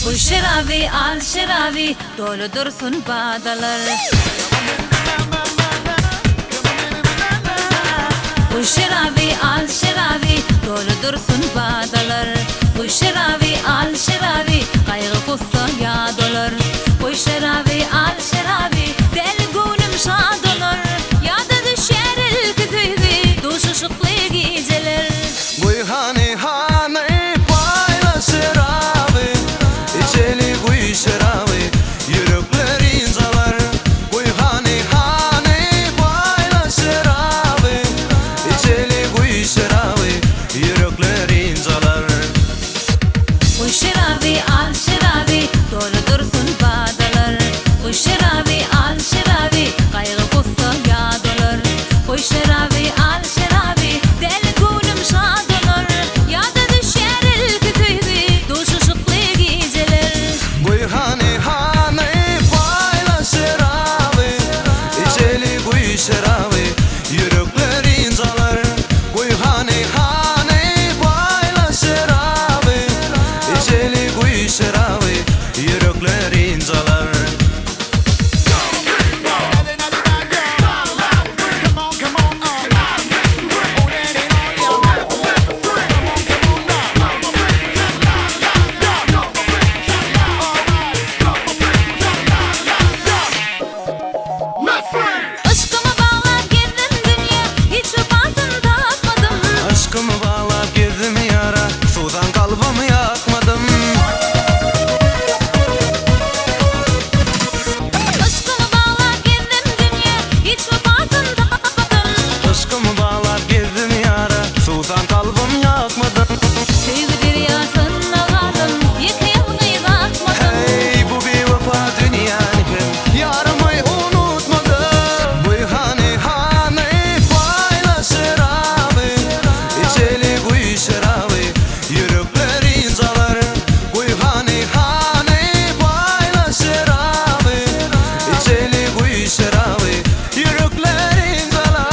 Bu şerabi al şerabi dolu dursun badalar. Bu şerabi al şerabi dolu dursun badalar. Bu şerabi al şerabi kaygı kussa ya dolar. Bu şerabi al şerabi del gönlüm şad olur. Ya da düşer el kütübü duşu şıklı geceler. Bu hani payla Seraby, içeli bu Seraby, yürekler inzalar. Bu hani payla Seraby, içeli bu Seraby, yürekler inzalar. Bu şerabi al şerabi dolu dursun badalar. Bu şerabi al şerabi kaygı kussa ya dolar. Bu şerabi al şerabi del gönlüm şad olur. Ya da düşer el kütübü duşu şıklı geceler. Bu hani payla Seraby, içeli bu Seraby, yürekler inzalar. Bu hani payla Seraby, içeli bu Seraby, yürekler inzalar. Aşkımı bağlar girdim dünya hiç vefatını tapmadım. Aşkımı bağlap girdim yara, sudan kalbimi yakmadım. Aşkımı bağlar girdim dünya hiç vefatını tapmadım. Aşkımı bağlap girdim yara, sudan kalbimi yakmadım. Sevgi deryasına kaldım yıkayalını bakmadım. Hey, bu bir vefa dünyanın hem yarımı unutmadım. Bu hani payla Seraby, içeli bu Seraby, yürekler inzalar. Bu hani payla Seraby, içeli bu Seraby, yürekler inzalar.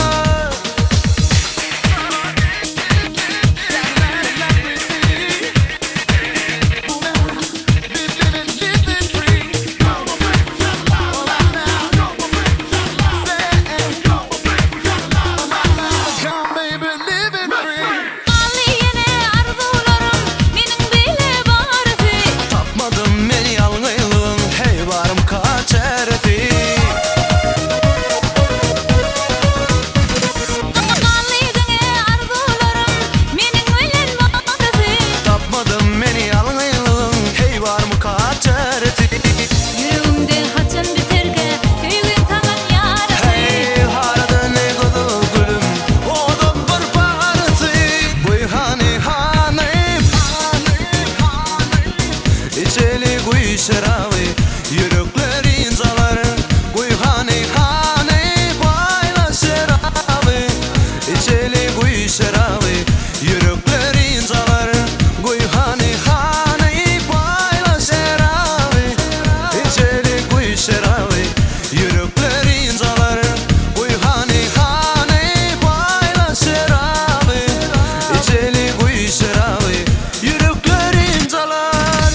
Aliyene arzularım mening bile barfi. Tapmadım beni yalnızlığın, hey varım kaç erefi. Aliyene arzularım mening bile barfi. Tapmadım beni yalnızlığın, hey varım kaç erefi. Yüreğimde haçan biterge köyün tagan yarası. Hey harada ne kadar gülüm, odan bir parası. Bu hani içeli bu Seraby, yürekler inzalar. Bu hani payla Seraby, içeli bu Seraby, yürekler inzalar. Bu hani payla Seraby, içeli bu Seraby, yürekler inzalar. Bu hani payla Seraby, içeli bu Seraby, yürekler inzalar.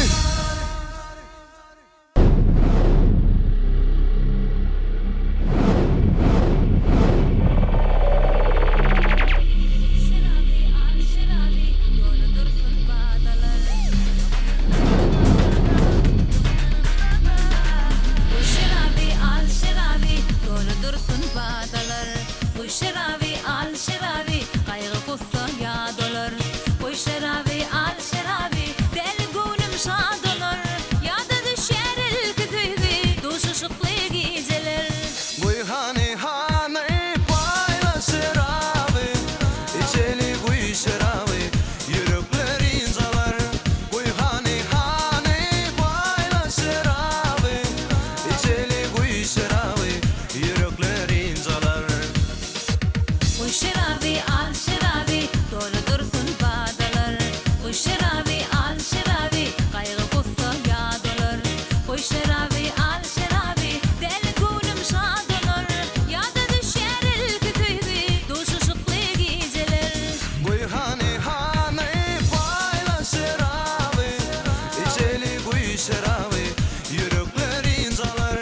kuy Seraby yürekler incalar.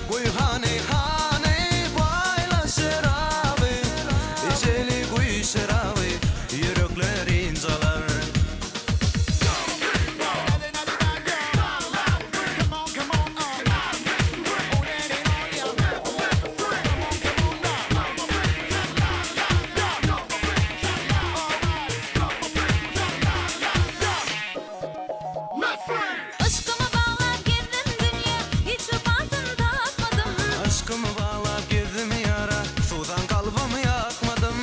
Kuy hane hane bayla Seraby, içeli kuy Seraby yürekler incalar. Aşkımı bağlar girdim dünya, hiç vefasını tatmadım. Aşkımı bağlap girdim yara, sudan kalbimi yakmadım.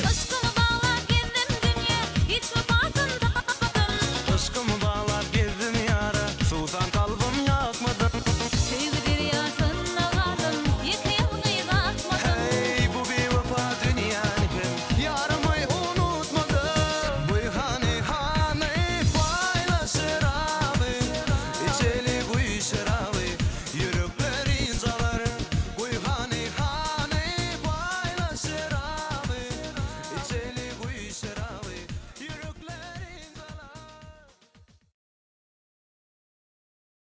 Aşkımı bağlar girdim dünya, hiç vefasını tatmadım. Aşkımı bağlap girdim yara, sudan kalbimi yakmadım. Sevgi deryasına kaldım, yıkayılmayı atmadım. Hey bu bir vefa dünyanın yarımı unutmadım. Bu hane hane bayla Seraby, içeli